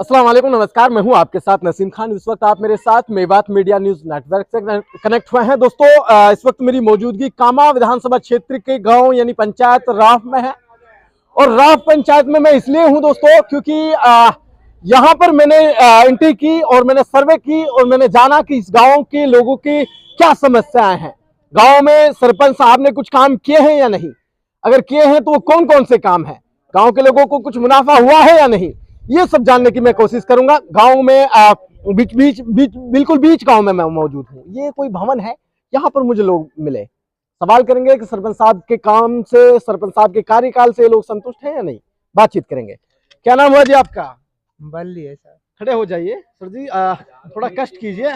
अस्सलाम वालेकुम, नमस्कार। मैं हूं आपके साथ नसीम खान। इस वक्त आप मेरे साथ मेवात मीडिया न्यूज नेटवर्क से कनेक्ट हुए हैं। दोस्तों, इस वक्त मेरी मौजूदगी कामा विधानसभा क्षेत्र के गांव यानी पंचायत राफ में है। और राफ पंचायत में मैं इसलिए हूं दोस्तों क्योंकि यहां पर मैंने एंट्री की और मैंने सर्वे की और मैंने जाना कि इस गाँव के लोगों की क्या समस्याएं हैं। गाँव में सरपंच साहब ने कुछ काम किए हैं या नहीं, अगर किए हैं तो वो कौन कौन से काम है, गाँव के लोगों को कुछ मुनाफा हुआ है या नहीं, ये सब जानने की मैं कोशिश करूंगा। गांव में बिल्कुल बीच गांव में मैं मौजूद हूँ। ये कोई भवन है, यहाँ पर मुझे लोग मिले, सवाल करेंगे कि सरपंच साहब के काम से, सरपंच साहब के कार्यकाल से लोग संतुष्ट हैं या नहीं, बातचीत करेंगे। क्या नाम हुआ जी आपका? बल्ली है सर। खड़े हो जाइए सर जी, थोड़ा कष्ट कीजिए।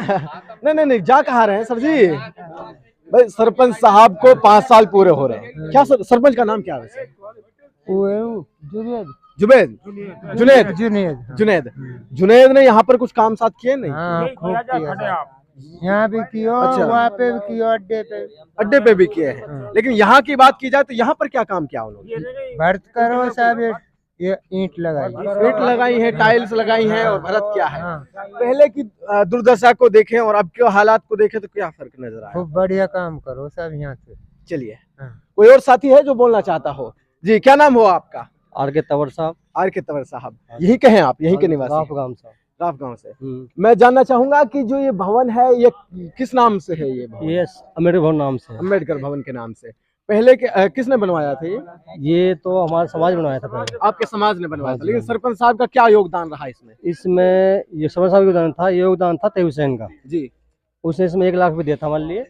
नहीं, जा कहाँ रहे हैं सर जी? भाई, सरपंच साहब को 5 साल पूरे हो रहे हैं। क्या सरपंच का नाम क्या है वैसे? जुनेद ने यहाँ पर कुछ काम साथ किए नहीं? खूब किया, यहाँ भी किया, अच्छा। वहाँ पे भी किया, अड्डे पे भी किए हैं। लेकिन यहाँ की बात की जाए तो यहाँ पर क्या काम किया उन्होंने? भरत करो साहब, ये ईंट लगाई है, टाइल्स लगाई हैं और भरत किया है। पहले की दुर्दशा को देखें और अब के हालात को देखें तो क्या फर्क नजर आया? खूब बढ़िया काम करो सब यहाँ से। चलिए, कोई और साथी है जो बोलना चाहता हो? जी, क्या नाम हो आपका? आर के तंवर साहब। यही कहें आप, यहीं के निवासी? राफ गांव से। मैं जानना चाहूंगा कि जो ये भवन है ये किस नाम से है? ये भवन ये अम्बेडकर भवन नाम से। अम्बेडकर भवन के नाम से। पहले किसने बनवाया था ये तो हमारा समाज बनवाया था पहले। आपके समाज ने बनवाया था। लेकिन सरपंच साहब का क्या योगदान रहा इसमें? ये सरपंच साहब का योगदान था तेहु हुसैन का जी। उसने इसमें 1 लाख रुपए दिया था हमारे लिए।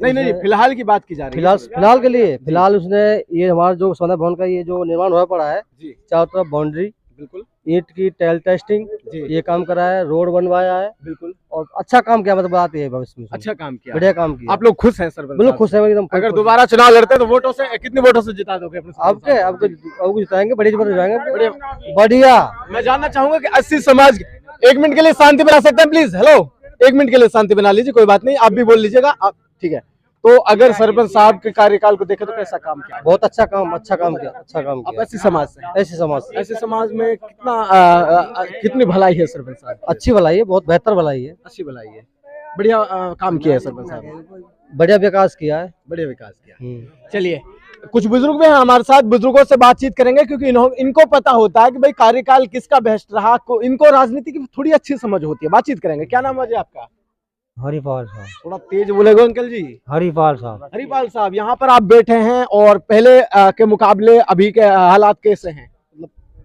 नहीं, फिलहाल की बात की जा रही है। फिलहाल के लिए फिलहाल उसने ये हमारा जो सौदा भवन का ये जो निर्माण हुआ पड़ा है, चारों तरफ बाउंड्री, बिल्कुल ईंट की टाइल टेस्टिंग, ये काम करा है, रोड बनवाया है, बिल्कुल। और अच्छा काम किया, मतलब बात है भविष्य में अच्छा काम किया, बढ़िया काम किया। आप लोग खुश हैं सरपंच? बिल्कुल खुश हैं एकदम। अगर दोबारा चुनाव लड़ते तो वोटों से, कितने वोटों से जिता दोगे अपने? आपको जिताएंगे, बढ़िया जिताएंगे, बढ़िया। मैं जानना चाहूंगा कि 80 समाज 1 मिनट के लिए शांति बना सकते हैं प्लीज? हेलो, 1 मिनट के लिए शांति बना लीजिए, कोई बात नहीं, आप भी बोल लीजिएगा, ठीक है। तो अगर सरपंच साहब के कार्यकाल को देखें तो कैसा काम किया? बहुत अच्छा काम किया। ऐसी समाज में कितनी भलाई है सरपंच साहब? अच्छी भलाई है, बहुत बेहतर भलाई है, अच्छी भलाई है, बढ़िया काम किया है सरपंच साहब, बढ़िया विकास किया। चलिए, कुछ बुजुर्ग भी हैं हमारे साथ, बुजुर्गों से बातचीत करेंगे क्योंकि इनको पता होता है कि भाई कार्यकाल किसका बेस्ट रहा, इनको राजनीति की थोड़ी अच्छी समझ होती है। बातचीत करेंगे। क्या नाम है जी आपका? हरिपाल साहब। थोड़ा तेज बोलेगा अंकल जी। हरिपाल साहब, यहाँ पर आप बैठे हैं और पहले के मुकाबले अभी के हालात कैसे हैं?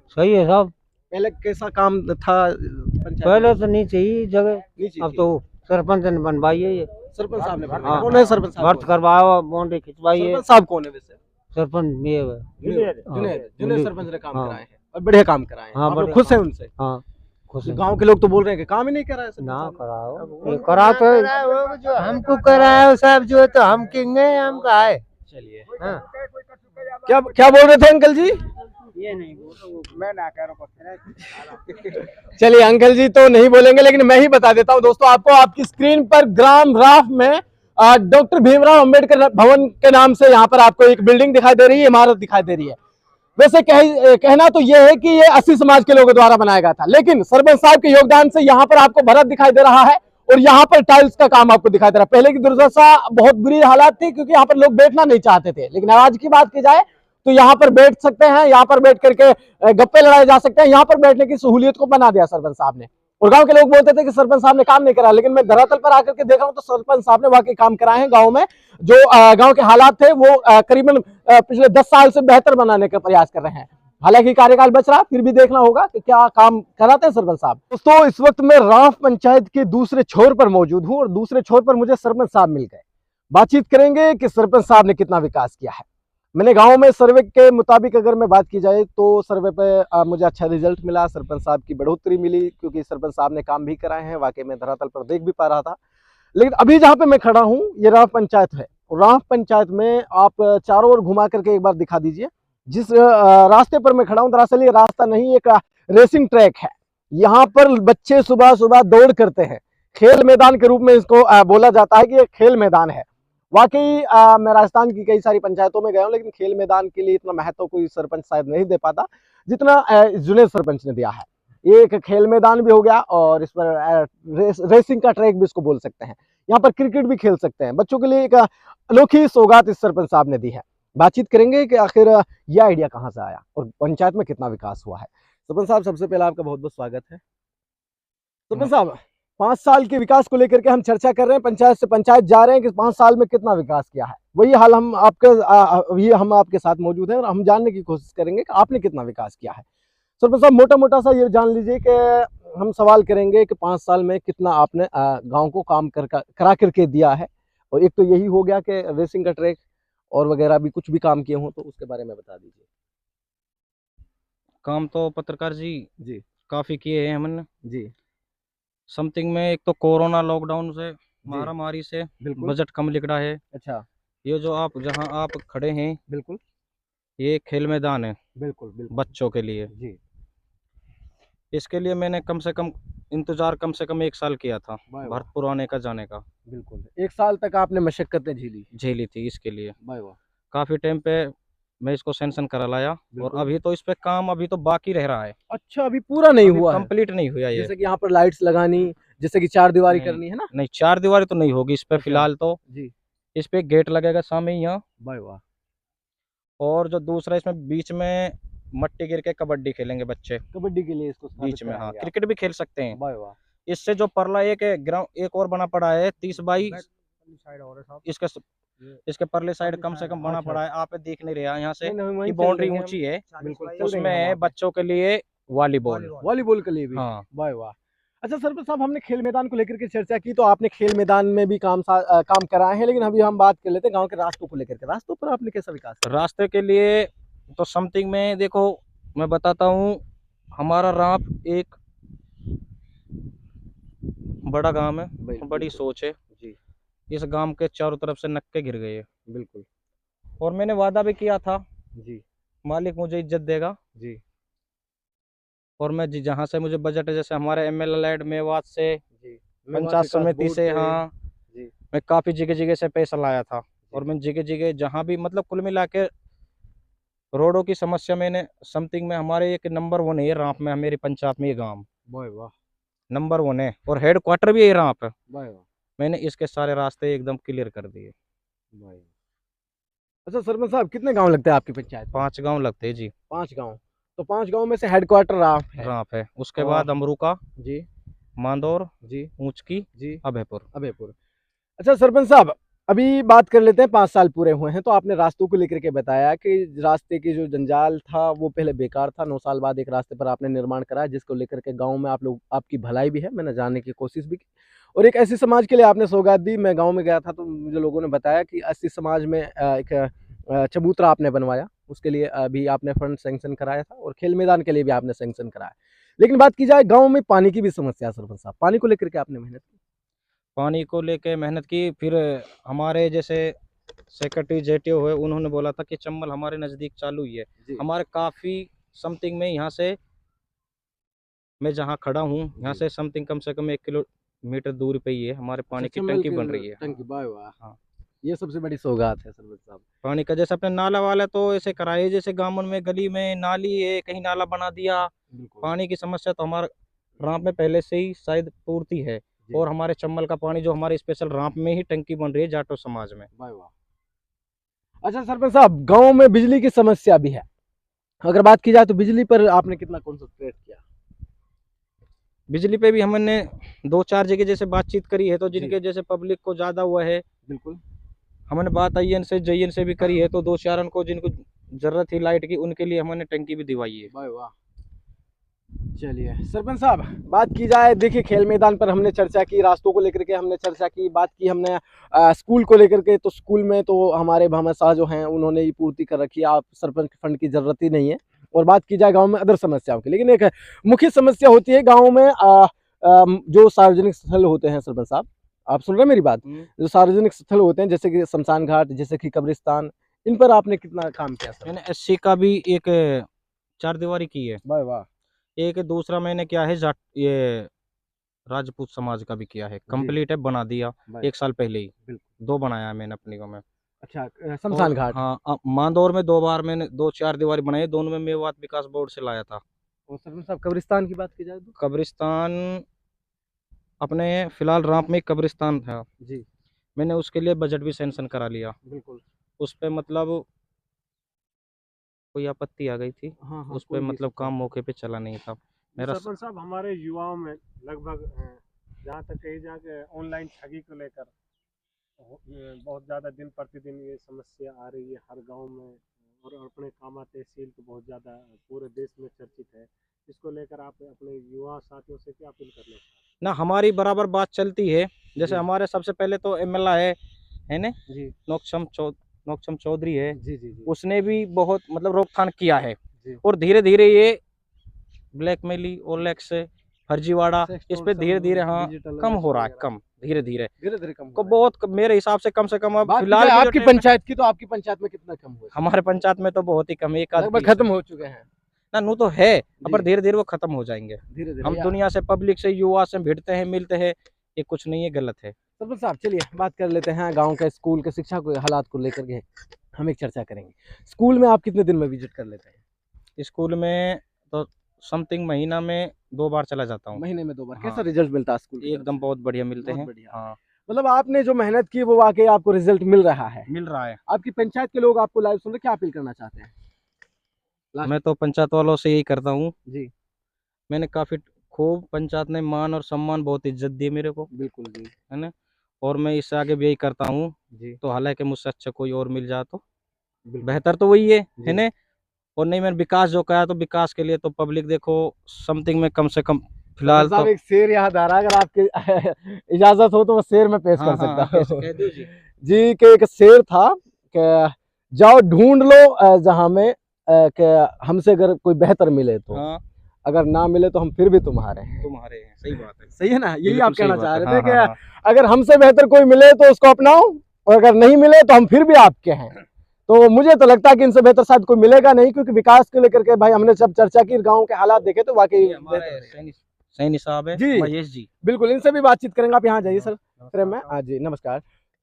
सही है साहब। पहले कैसा काम था? पहले तो नहीं चाहिए जगह, अब तो सरपंच ने बनवाई है। ये सरपंच साहब ने बनवाई। कौन है सरपंच साहब? भर्त करवाया, बाउंड्री खिंचवाई है। सरपंच साहब कौन है वैसे? सरपंच जुनेद सरपंच ने काम कराए हैं और बढ़िया काम कराए हैं। आप लोग खुश हैं उनसे? गांव के लोग तो बोल रहे हैं कि काम ही नहीं करा है। ना करा तो जो हमको कराया साहब, जो है तो हम किंग है, हम का है। चलिए, क्या बोल रहे थे अंकल जी? ये नहीं मैं ना कह रहा हूँ। चलिए, अंकल जी तो नहीं बोलेंगे, लेकिन मैं ही बता देता हूँ दोस्तों आपको। आपकी स्क्रीन पर ग्राम राफ में डॉक्टर भीमराव अंबेडकर भवन के नाम से यहाँ पर आपको एक बिल्डिंग दिखाई दे रही है, इमारत दिखाई दे रही है। वैसे कहना तो यह है कि ये 80 समाज के लोगों द्वारा बनाया गया था, लेकिन सरपंच साहब के योगदान से यहाँ पर आपको भरत दिखाई दे रहा है और यहाँ पर टाइल्स का काम आपको दिखाई दे रहा है। पहले की दुर्दशा बहुत बुरी हालात थी क्योंकि यहाँ पर लोग बैठना नहीं चाहते थे, लेकिन आज की बात की जाए तो यहाँ पर बैठ सकते हैं, यहाँ पर बैठ करके गप्पे लड़ाए जा सकते हैं। यहाँ पर बैठने की सहूलियत को बना दिया सरपंच साहब ने। और गांव के लोग बोलते थे कि सरपंच साहब ने काम नहीं करा, लेकिन मैं धरातल पर आकर के देख रहा हूं तो सरपंच साहब ने वाकई काम कराए हैं। गांव में जो गांव के हालात थे वो करीबन पिछले 10 साल से बेहतर बनाने का प्रयास कर रहे हैं। हालांकि कार्यकाल बच रहा, फिर भी देखना होगा कि क्या काम कराते हैं सरपंच साहब। दोस्तों, इस वक्त मैं राफ पंचायत के दूसरे छोर पर मौजूद हूं और दूसरे छोर पर मुझे सरपंच साहब मिल गए। बातचीत करेंगे कि सरपंच साहब ने कितना विकास किया है। मैंने गांव में सर्वे के मुताबिक अगर मैं बात की जाए तो सर्वे पे मुझे अच्छा रिजल्ट मिला, सरपंच साहब की बढ़ोतरी मिली क्योंकि सरपंच साहब ने काम भी कराए हैं। वाकई में धरातल पर देख भी पा रहा था। लेकिन अभी जहाँ पे मैं खड़ा हूँ ये राफ पंचायत है। राफ पंचायत में आप चारों ओर घुमा करके एक बार दिखा दीजिए। जिस रास्ते पर मैं खड़ा हूँ, दरअसल ये रास्ता नहीं, एक रेसिंग ट्रैक है। यहाँ पर बच्चे सुबह सुबह दौड़ करते हैं। खेल मैदान के रूप में इसको बोला जाता है कि ये खेल मैदान है। वाकई मैं राजस्थान की कई सारी पंचायतों में गया हूँ, लेकिन खेल मैदान के लिए इतना महत्व कोई सरपंच शायद नहीं दे पाता जितना जुनेद सरपंच ने दिया है। एक खेल मैदान भी हो गया और इस पर रेसिंग का ट्रैक भी इसको बोल सकते हैं। यहाँ पर क्रिकेट भी खेल सकते हैं। बच्चों के लिए एक अनोखी सौगात इस सरपंच साहब ने दी है। बातचीत करेंगे कि आखिर यह आइडिया कहाँ से आया और पंचायत में कितना विकास हुआ है। सरपंच साहब, सबसे पहले आपका बहुत बहुत स्वागत है। सरपंच साहब, 5 साल के विकास को लेकर के हम चर्चा कर रहे हैं, पंचायत से पंचायत जा रहे हैं कि 5 साल में कितना विकास किया है। वही हाल हम आपके साथ मौजूद हैं और हम जानने की कोशिश करेंगे कि आपने कितना विकास किया है। सरपंच साहब, मोटा मोटा सा ये जान लीजिए कि हम सवाल करेंगे कि 5 साल में कितना आपने गांव को काम करा करके दिया है। और एक तो यही हो गया कि रेसिंग का ट्रैक और वगैरह भी कुछ भी काम किए हों तो उसके बारे में बता दीजिए। काम तो पत्रकार जी काफी किए हैं हमने जी। समथिंग में। एक तो कोरोना लॉकडाउन से, महामारी से बजट कम निकला है। अच्छा। ये जो जहां आप खड़े हैं, बिल्कुल, ये खेल मैदान है बिल्कुल बिल्कुल बच्चों के लिए जी। इसके लिए मैंने कम से कम 1 साल किया था भरतपुर आने का जाने का। बिल्कुल, 1 साल तक आपने मशक्कतें झेली थी इसके लिए। वाह वाह। काफी टाइम पे मैं इसको सेंक्शन करा लाया और अभी तो इस पे काम अभी तो बाकी रह रहा है। अच्छा, अभी पूरा नहीं हुआ है, कंप्लीट नहीं हुआ ये। जैसे कि यहाँ पर लाइट्स लगानी, जैसे कि 4 दीवारी करनी है ना। नहीं, 4 दीवारी तो नहीं होगी इस पे फिलहाल तो जी। इस पे गेट लगेगा सामने यहाँ। वाह वाह। और जो दूसरा इसमें बीच में मट्टी गिर के कबड्डी खेलेंगे बच्चे, कबड्डी के लिए इसको बीच में। हाँ, क्रिकेट भी खेल सकते हैं। वाह वाह। इससे जो परला एक ग्राउंड एक और बना पड़ा है 30 बाई इसके परले साइड कम से कम बना पड़ा है। आप देख नहीं रहे यहाँ से कि बाउंड्री ऊंची है, उसमें बच्चों के लिए वॉलीबॉल के लिए भी। हाँ। वाह वाह। अच्छा सरपंच साहब, हमने खेल मैदान को लेकर के चर्चा की तो आपने खेल मैदान में भी काम कराए हैं, लेकिन अभी हम बात कर लेते हैं गांव के रास्तों को लेकर के। रास्तों पर आपने कैसा विकास किया? रास्ते के लिए तो समथिंग में देखो मैं बताता हूँ। हमारा राप एक बड़ा गांव है, बड़ी सोच है जी। इस गांव के चारों तरफ से नक्के गिर गए। बिल्कुल। और मैंने वादा भी किया था जी, मालिक मुझे इज्जत देगा जी। और मैं जहाँ से मुझे बजट है, जैसे हमारे एमएलए मेवात से, पंचायत समिति से, हाँ जी, मैं काफी जगह जगह से पैसा लाया था। और मैं जगह जगह जहाँ भी मतलब कुल मिला के रोडों की समस्या मैंने समथिंग में हमारे एक नंबर 1 है राप में, मेरी पंचायत में ये गाँव नंबर 1 है और हेड क्वार्टर भी है राप है। मैंने इसके सारे रास्ते एकदम क्लियर कर दिए। अच्छा सरपंच साहब, कितने गांव लगते हैं आपकी पंचायत? 5 गांव लगते हैं जी। 5 गांव। तो 5 गांव में से हेडक्वार्टर राप है। उसके बाद अमरूका जी, मांदौर जी, ऊंचकी जी, अभयपुर। अच्छा सरपंच साहब, अभी बात कर लेते हैं, 5 साल पूरे हुए हैं तो आपने रास्तों को लेकर के बताया कि रास्ते की जो जंजाल था वो पहले बेकार था। 9 साल बाद एक रास्ते पर आपने निर्माण कराया जिसको लेकर के गांव में आप लोग, आपकी भलाई भी है, मैंने जानने की कोशिश भी की और एक ऐसी समाज के लिए आपने सौगात दी। मैं गांव में गया था तो मुझे लोगों ने बताया कि ऐसी समाज में एक चबूतरा आपने बनवाया, उसके लिए अभी आपने फंड सैंक्शन कराया था और खेल मैदान के लिए भी आपने सैंक्शन कराया। लेकिन बात की जाए गाँव में पानी की भी समस्या, सरपंच साहब पानी को लेकर के आपने मेहनत की? पानी को लेके मेहनत की। फिर हमारे जैसे सेक्रेटरी जेटीओ हुए, उन्होंने बोला था कि चंबल हमारे नज़दीक चालू ही है। हमारे काफ़ी समथिंग में यहाँ से मैं जहाँ खड़ा हूँ यहाँ से समथिंग कम से कम 1 किलोमीटर दूर पे ही है हमारे पानी की टंकी बन रही है। टंकी, वाह। हाँ, ये सबसे बड़ी सौगात है सरपंच साहब। पानी का जैसे अपने नाला वाला तो ऐसे कराए, जैसे गाँव में गली में नाली है, कहीं नाला बना दिया। पानी की समस्या तो हमारे राम में पहले से ही शायद पूर्ति है और हमारे चंबल का पानी जो हमारे स्पेशल राप में ही टंकी बन रही है जाटो समाज में। अच्छा सरपंच साहब, गांव में बिजली की समस्या भी है। अगर बात की जाए तो बिजली पर आपने कितना कॉन्सेंट्रेट किया? बिजली पे भी हमने 2-4 जगह जैसे बातचीत करी है तो जिनके जैसे पब्लिक को ज्यादा हुआ है, बिल्कुल हमने बात आईएन से जेईएन से भी करी है तो 2-4 को जिनको जरूरत थी लाइट की उनके लिए हमने टंकी भी दिवाई है। वाह। चलिए सरपंच साहब, बात की जाए, देखिए खेल मैदान पर हमने चर्चा की, रास्तों को लेकर के हमने चर्चा की, बात की हमने स्कूल को लेकर के। तो स्कूल में तो हमारे भामा शाह जो हैं उन्होंने ही पूर्ति कर रखी है, आप सरपंच फंड की जरूरत ही नहीं है। और बात की जाए गांव में अदर समस्याओं की, लेकिन एक मुख्य समस्या होती है गाँव में जो सार्वजनिक स्थल होते हैं। सरपंच साहब आप सुन रहे हैं मेरी बात? जो सार्वजनिक स्थल होते हैं जैसे कि शमशान घाट, जैसे कि कब्रिस्तान, इन पर आपने कितना काम किया? मैंने एससी का भी एक 4 दीवारी की है। वाह। एक दूसरा मैंने क्या है ये राजपूत समाज का भी किया है, कंप्लीट है, बना दिया 1 साल पहले ही। 2 बनाया है मैंने अपनी गाँव में। अच्छा, शमशान घाट। हाँ, मांदौर में 2 बार मैंने 2-4 दीवारी बनाई, दोनों में मेवात विकास बोर्ड से लाया था। और सरपंच साहब कब्रिस्तान की बात की जाए तो? कब्रिस्तान अपने फिलहाल रांप में एक कब्रिस्तान था जी मैंने उसके लिए बजट भी सैंक्शन करा लिया बिल्कुल। उस पे मतलब कोई आपत्ति आ गई थी हाँ हाँ उस पे कोई भी मतलब सकता काम है। मौके पे चला नहीं था मेरा सरपंच साहब हमारे युवाओं में लगभग जहाँ तक कही जाए कि ऑनलाइन ठगी को लेकर बहुत ज़्यादा दिन प्रतिदिन ये समस्या आ रही है हर गांव में और अपने कामा तहसील को बहुत ज़्यादा पूरे देश में चर्चित है। इसको लेकर आप अपने युवा साथियों से क्या अपील करना चाहते ना हमारी बराबर बात चलती है जैसे जी। हमारे सबसे पहले तो एमएलए है ना जी नोकचम चौधरी है जी जी जी उसने भी बहुत मतलब रोकथाम किया है जी। और धीरे धीरे ये ब्लैकमेली ओलेक्स फर्जीवाड़ा इस पे धीरे धीरे हाँ कम हो रहा है कम धीरे धीरे धीरे कम को बहुत मेरे हिसाब से कम अब बात फिलहाल फिलहाल के जो आपकी टाइम में- पंचायत की तो आपकी पंचायत में कितना कम हुआ? हमारे पंचायत में तो बहुत ही कम है, एक आध लगभग पीस है। खत्म हो चुके हैं ना नू तो है जी। पर धीरे धीरे वो खत्म हो जाएंगे धीरे धीरे। हम दुनिया से पब्लिक से युवा से भिड़ते हैं मिलते हैं ये कुछ नहीं है गलत है। सरपंच साहब चलिए बात कर लेते हैं गांव के स्कूल के शिक्षा को हालात को लेकर के हम एक चर्चा करेंगे। स्कूल में आप कितने दिन में विजिट कर लेते हैं? स्कूल में तो समथिंग महीना में 2 बार चला जाता हूँ। महीने में 2 बार। हाँ। कैसा रिजल्ट मिलता है स्कूल की तरफ एकदम से? बहुत बढ़िया मिलते बहुत हैं। बढ़िया। हाँ मतलब आपने जो मेहनत की वो वाकई आपको रिजल्ट मिल रहा है। मिल रहा है। आपकी पंचायत के लोग आपको लाइव सुन रहे, क्या अपील करना चाहते हैं? मैं तो पंचायत वालों से यही करता हूँ जी मैंने काफी खूब पंचायत ने मान और सम्मान बहुत इज्जत दी मेरे को बिल्कुल जी है ना और मैं इससे आगे भी यही करता हूँ जी तो हालांकि मुझसे अच्छा कोई और मिल जाए तो बिल्कुल। बेहतर तो वही है जी। ना। और नहीं मैंने विकास जो कहा तो विकास के लिए तो पब्लिक देखो समथिंग में कम से कम फिलहाल साहब तो एक शेर याद आ रहा है, अगर आपकी इजाजत हो तो वो शेर में पेश कर सकता हूँ। कह दो जी। जी के एक शेर था कि जाओ ढूंढ लो जहां में कि हमसे अगर कोई बेहतर मिले तो, हाँ अगर ना मिले तो हम फिर भी तुम्हारे हैं। तुम्हारे हैं सही बात है। सही है ना? यही बिल्कुल आप कहना सही चाह बात रहे है। थे हाँ, कि हाँ, अगर हमसे बेहतर कोई मिले तो उसको अपनाओ और अगर नहीं मिले तो हम फिर भी आपके हैं। तो मुझे तो लगता है कि इनसे बेहतर शायद कोई मिलेगा नहीं, क्योंकि विकास को लेकर के भाई हमने सब चर्चा की, गांव के हालात देखे तो वाकई ये हमारे सैनी साहब है जी। महेश जी। बिल्कुल इनसे भी बातचीत करेंगे। आप यहाँ जाइए सर फ्रेम में। हाँ जी नमस्कार।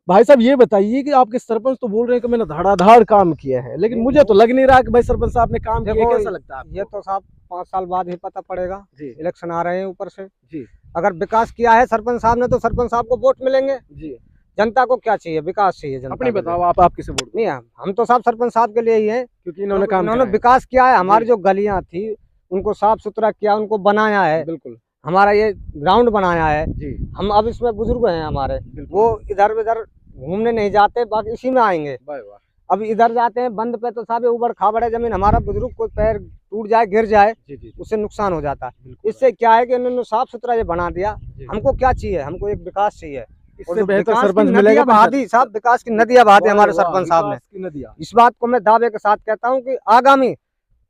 भाई साहब ये बताइए कि आपके सरपंच तो बोल रहे हैं कि मैंने धड़ाधड़ काम किया है, लेकिन मुझे तो लग नहीं रहा कि भाई सरपंच साहब ने काम किया। कैसा लगता है आपको? ये तो साहब 5 साल बाद ही पता पड़ेगा, जी इलेक्शन आ रहे हैं ऊपर से। जी अगर विकास किया है सरपंच साहब ने तो सरपंच साहब को वोट मिलेंगे। जी। जनता को क्या चाहिए? विकास चाहिए जनता अपनी के लिए। बताओ आप किसे वोट नहीं हम तो साहब सरपंच साहब के लिए ही है, क्योंकि इन्होंने काम इन्होंने किया है। विकास किया है। हमारी जी। जो गलियां थी उनको साफ सुथरा किया, उनको बनाया है। बिल्कुल हमारा ये ग्राउंड बनाया है। जी हम अब इसमें बुजुर्ग हैं हमारे, बिल्कुल। वो इधर उधर घूमने नहीं जाते, बाकी इसी में आएंगे। वाह वाह। अब इधर जाते हैं बंद पे तो साहब उबड़ खाबड़ है जमीन। हमारा बुजुर्ग कोई पैर टूट जाए गिर जाए जी जी उससे नुकसान हो जाता है। बिल्कुल। इससे क्या है कि इन्होंने साफ सुथरा ये बना दिया। जी। हमको क्या चाहिए? हमको एक विकास चाहिए। और इससे जो बेहतर विकास की सरपंच नदियां मिलेगा बहा दी साहब, विकास की नदियां बहा दी हमारे सरपंच साहब ने। विकास की नदियां। इस बात को मैं दावे के साथ कहता हूँ कि आगामी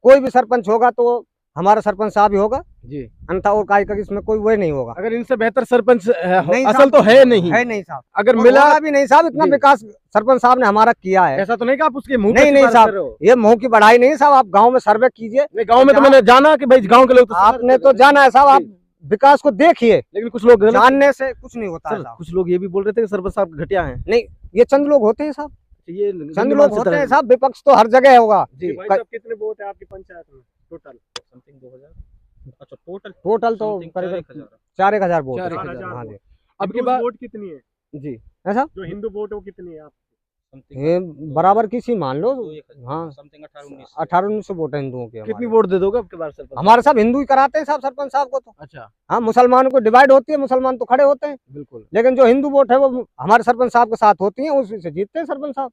कोई भी सरपंच होगा तो हमारा सरपंच साहब ही होगा, जी अन्यथा और काय का इसमें कोई वो नहीं होगा। अगर इनसे बेहतर सरपंच नहीं असल साहब, तो है नहीं साहब। अगर और मिला होगा भी नहीं साहब। इतना जी। विकास सरपंच साहब ने हमारा किया है। ऐसा तो नहीं कि आप उसके मुंह नहीं, पे नहीं सिफारिश साहब। कर रहे हो। ये मुंह की बढ़ाई नहीं साहब। आप गांव में सर्वे कीजिए। नहीं गांव में तो जहाँ- मैंने जाना कि भाई गांव के लोग तो आपने तो जाना है साहब, आप विकास को देखिए। लेकिन कुछ लोग गलत जानने से कुछ नहीं होता है सर, साहब। कुछ लोग ये भी बोल रहे थे कि सरपंच साहब घटिया हैं। नहीं, ये चंद लोग होते हैं साहब, ये चंद लोग होते हैं साहब। विपक्ष तो हर जगह होगा। जी भाई साहब कितने वोट है आपकी पंचायत में टोटल? समथिंग 2000 अच्छा टोटल टोटल तो समथिंग करीबन 4000 4,000 वोट है। 4,000 हाँ जी। अब की हिंदू बात वोट कितनी है? जी ऐसा जो हिंदू वोट है वो कितनी है आप? ये बराबर किसी मान लो। हाँ समथिंग 18-19 18-19 वोट है हिंदुओं के कितनी हमारे। वोट दे दोगे अब की बार सरपंच? हमारे साहब हिंदू ही कराते हैं साहब सरपंच साहब को तो। अच्छा हाँ, मुसलमानों को डिवाइड होती है, मुसलमान तो खड़े होते हैं, बिल्कुल। लेकिन जो हिंदू वोट है वो हमारे सरपंच साहब के साथ होती है, उसी से जीतते हैं सरपंच साहब।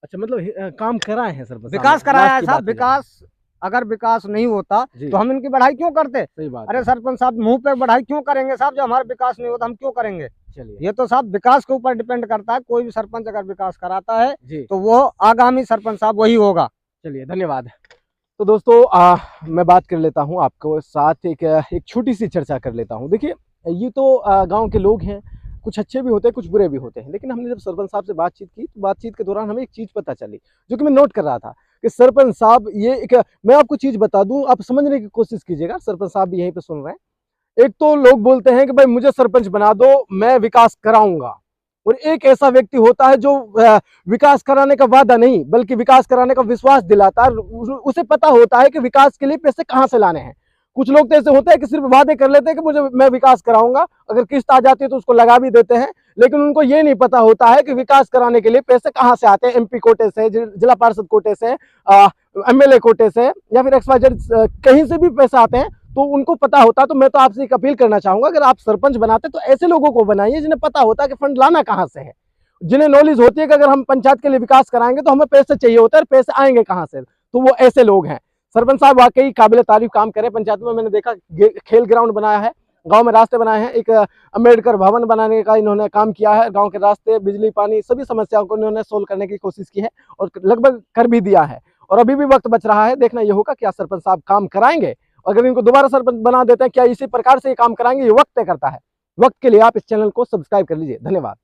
अच्छा मतलब काम कराए हैं सरपंच साहब विकास ने? कराया लास्ट है की साहब। बात है। विकास अगर विकास नहीं होता जी तो हम इनकी बढ़ाई क्यों करते? सही बात अरे है। सरपंच साहब मुंह पे बढ़ाई क्यों करेंगे साहब? जब हमारा विकास नहीं होता हम क्यों करेंगे? चलिए ये तो साहब विकास के ऊपर डिपेंड करता है। कोई भी सरपंच अगर विकास कराता है जी तो वो आगामी सरपंच साहब वही होगा। चलिए धन्यवाद। तो दोस्तों मैं बात कर लेता हूँ आपको साथ एक छोटी सी चर्चा कर लेता हूँ। देखिए ये तो गांव के लोग हैं, कुछ अच्छे भी होते हैं कुछ बुरे भी होते हैं, लेकिन हमने जब सरपंच साहब से बातचीत की तो बातचीत के दौरान हमें एक चीज़ पता चली जो कि मैं नोट कर रहा था कि सरपंच साहब ये एक, मैं आपको चीज़ बता दूं, आप समझने की कोशिश कीजिएगा, सरपंच साहब भी यहीं पे सुन रहे हैं। एक तो लोग बोलते हैं कि भाई मुझे सरपंच बना दो मैं विकास कराऊंगा, और एक ऐसा व्यक्ति होता है जो विकास कराने का वादा नहीं बल्कि विकास कराने का विश्वास दिलाता है। उसे पता होता है कि विकास के लिए पैसे कहाँ से लाने हैं। कुछ लोग तो ऐसे होते हैं कि सिर्फ वादे कर लेते हैं कि मैं विकास कराऊंगा, अगर किस्त आ जाती है तो उसको लगा भी देते हैं, लेकिन उनको ये नहीं पता होता है कि विकास कराने के लिए पैसे कहाँ से आते हैं। एमपी कोटे से, जिला पार्षद कोटे से, एमएलए कोटे से, या फिर XYZ कहीं से भी पैसे आते हैं, तो उनको पता होता। तो मैं तो आपसे एक अपील करना चाहूंगा, अगर आप सरपंच बनाते तो ऐसे लोगों को बनाइए जिन्हें पता होता है कि फंड लाना कहाँ से है, जिन्हें नॉलेज होती है कि अगर हम पंचायत के लिए विकास कराएंगे तो हमें पैसे चाहिए होते हैं, और पैसे आएंगे कहाँ से, तो वो ऐसे लोग हैं। सरपंच साहब वाकई काबिल तारीफ काम करें। पंचायत में मैंने देखा खेल ग्राउंड बनाया है, गांव में रास्ते बनाए हैं, एक अम्बेडकर भवन बनाने का इन्होंने काम किया है, गांव के रास्ते, बिजली, पानी, सभी समस्याओं को इन्होंने सोल्व करने की कोशिश की है और लगभग कर भी दिया है। और अभी भी वक्त बच रहा है, देखना ये होगा क्या सरपंच साहब काम कराएंगे। अगर इनको दोबारा सरपंच बना देते हैं, क्या इसी प्रकार से ये काम कराएंगे, ये वक्त तय करता है। वक्त के लिए आप इस चैनल को सब्सक्राइब कर लीजिए। धन्यवाद।